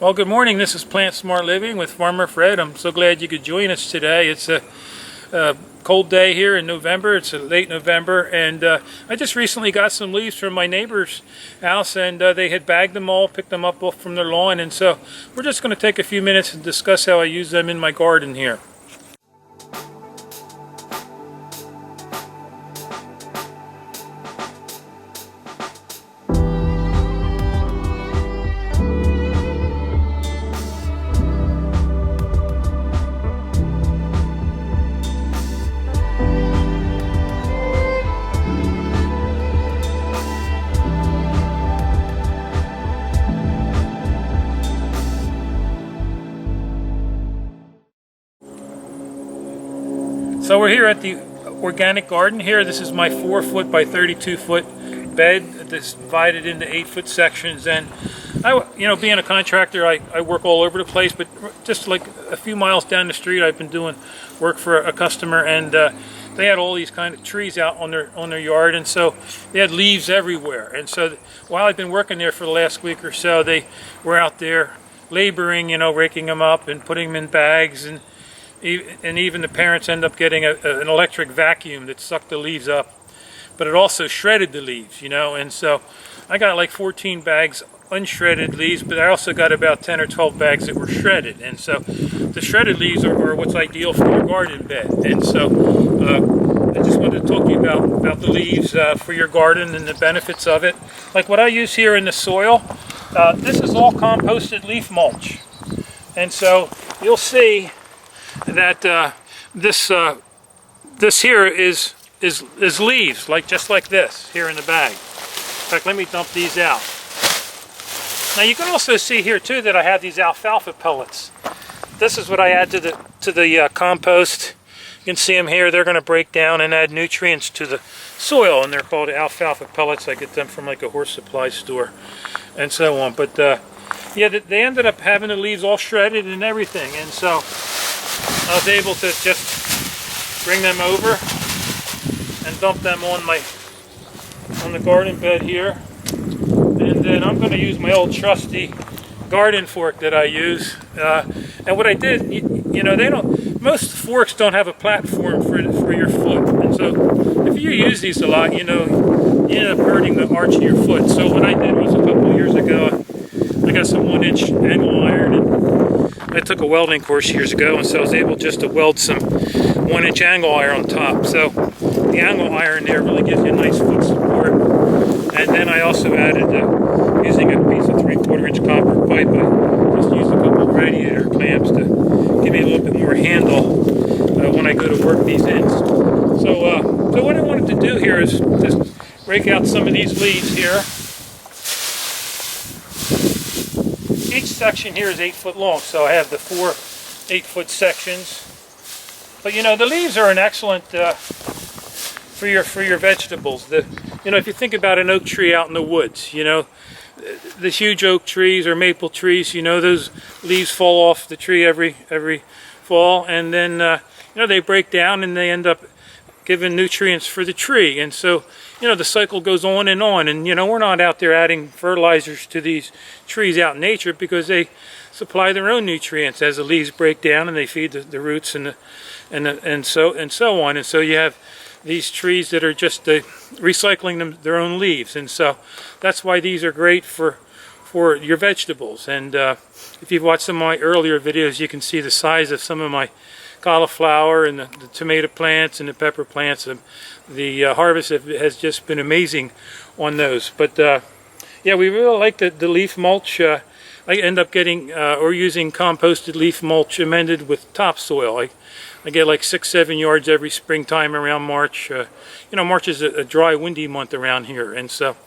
Well, good morning. This is Plant Smart Living with Farmer Fred. I'm so glad you could join us today. It's a cold day here in November. It's late November, and I just recently got some leaves from my neighbor's house, and they had bagged them all, picked them up from their lawn, and so we're just going to take a few minutes and discuss how I use them in my garden here. So we're here at the organic garden here. This is my 4-foot by 32-foot bed that's divided into 8-foot sections. And being a contractor, I work all over the place, but just like a few miles down the street, I've been doing work for a customer, and they had all these kind of trees out on their yard, and so they had leaves everywhere. And so while I've been working there for the last week or so, they were out there laboring, raking them up and putting them in bags, and even the parents end up getting an electric vacuum that sucked the leaves up, but it also shredded the leaves, and so I got like 14 bags unshredded leaves, but I also got about 10 or 12 bags that were shredded. And so the shredded leaves are what's ideal for your garden bed. And so I just wanted to talk to you about the leaves for your garden and the benefits of it. Like what I use here in the soil, this is all composted leaf mulch, and so you'll see that this here is leaves, just like this here in the bag. In fact, let me dump these out. Now you can also see here too that I have these alfalfa pellets. This is what I add to the compost. You can see them here. They're going to break down and add nutrients to the soil, and they're called alfalfa pellets. I get them from like a horse supply store and so on. But yeah, they ended up having the leaves all shredded and everything, and so I was able to just bring them over and dump them on the garden bed here. And then I'm going to use my old trusty garden fork that I use. And what I did, most forks don't have a platform for your foot. And so if you use these a lot, you end up hurting the arch of your foot. So what I did was a couple of years ago, I got some 1-inch angle iron, and I took a welding course years ago, and so I was able just to weld some 1-inch angle iron on top. So the angle iron there really gives you a nice foot support. And then I also added, using a piece of 3/4-inch copper pipe, I just used a couple of radiator clamps to give me a little bit more handle when I go to work these ends. So what I wanted to do here is just rake out some of these leaves here. Each section here is 8 foot long, so I have the 4 8-foot sections. But the leaves are an excellent for your vegetables. If you think about an oak tree out in the woods, the huge oak trees or maple trees, those leaves fall off the tree every fall, and then they break down and they end up giving nutrients for the tree. And so the cycle goes on, and we're not out there adding fertilizers to these trees out in nature, because they supply their own nutrients as the leaves break down, and they feed the roots and so on. And so you have these trees that are just recycling their own leaves, and so that's why these are great for your vegetables. And if you've watched some of my earlier videos, you can see the size of some of my cauliflower and the tomato plants and the pepper plants. The harvest has just been amazing on those. But yeah, we really like the leaf mulch. I end up getting or using composted leaf mulch amended with topsoil. I get like 6-7 yards every springtime around March. March is a dry, windy month around here, and so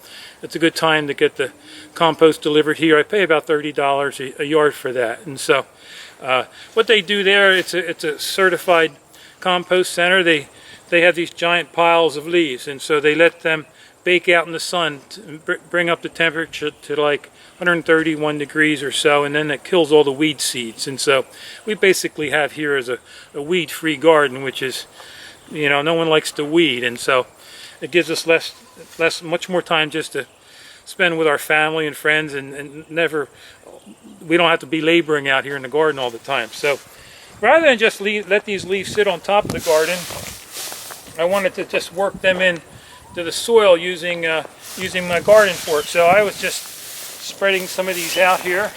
it's a good time to get the compost delivered here. I pay about $30 a yard for that. And so what they do there, it's a certified compost center. They have these giant piles of leaves, and so they let them bake out in the sun to bring up the temperature to like 131 degrees or so, and then it kills all the weed seeds. And so we basically have here as a weed-free garden, which is, no one likes to weed, and so it gives us much more time just to spend with our family and friends, and never we don't have to be laboring out here in the garden all the time. So rather than just let these leaves sit on top of the garden, I wanted to just work them in to the soil using my garden fork. So I was just spreading some of these out here.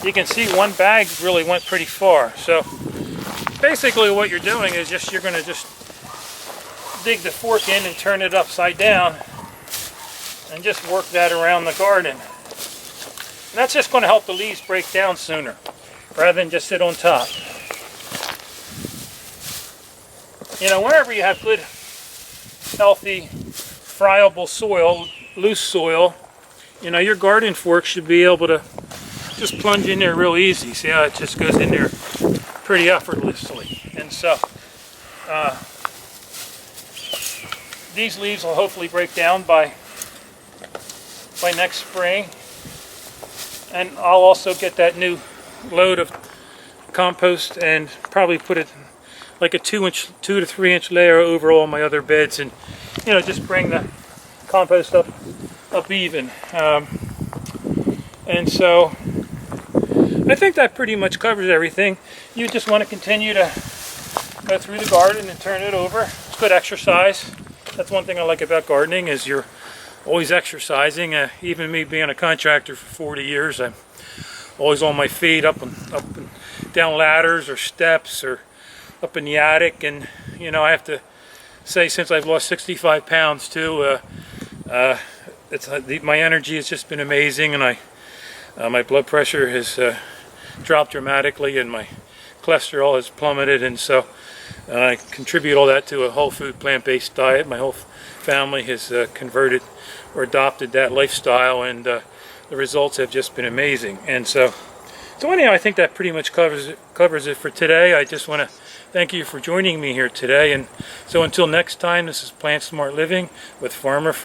You can see one bag really went pretty far. So basically what you're doing is you're going to just dig the fork in and turn it upside down and just work that around the garden. And that's just going to help the leaves break down sooner rather than just sit on top. You know, whenever you have good, healthy, friable soil, loose soil, you know, your garden fork should be able to just plunge in there real easy. See how it just goes in there pretty effortlessly. And so these leaves will hopefully break down by next spring. And I'll also get that new load of compost and probably put it like a 2 to 3 inch layer over all my other beds, and you know, just bring the compost up even. And so I think that pretty much covers everything. You just want to continue to go through the garden and turn it over. It's good exercise. That's one thing I like about gardening, is you're always exercising. Even me being a contractor for 40 years, I'm always on my feet, up and down ladders or steps or up in the attic. And you know, I have to say, since I've lost 65 pounds too, my energy has just been amazing, and my blood pressure has dropped dramatically, and my cholesterol has plummeted. And so I contribute all that to a whole food, plant-based diet. My whole family has converted or adopted that lifestyle, and the results have just been amazing. And so anyhow, I think that pretty much covers it for today. I just want to thank you for joining me here today. And so until next time, this is Plant Smart Living with Farmer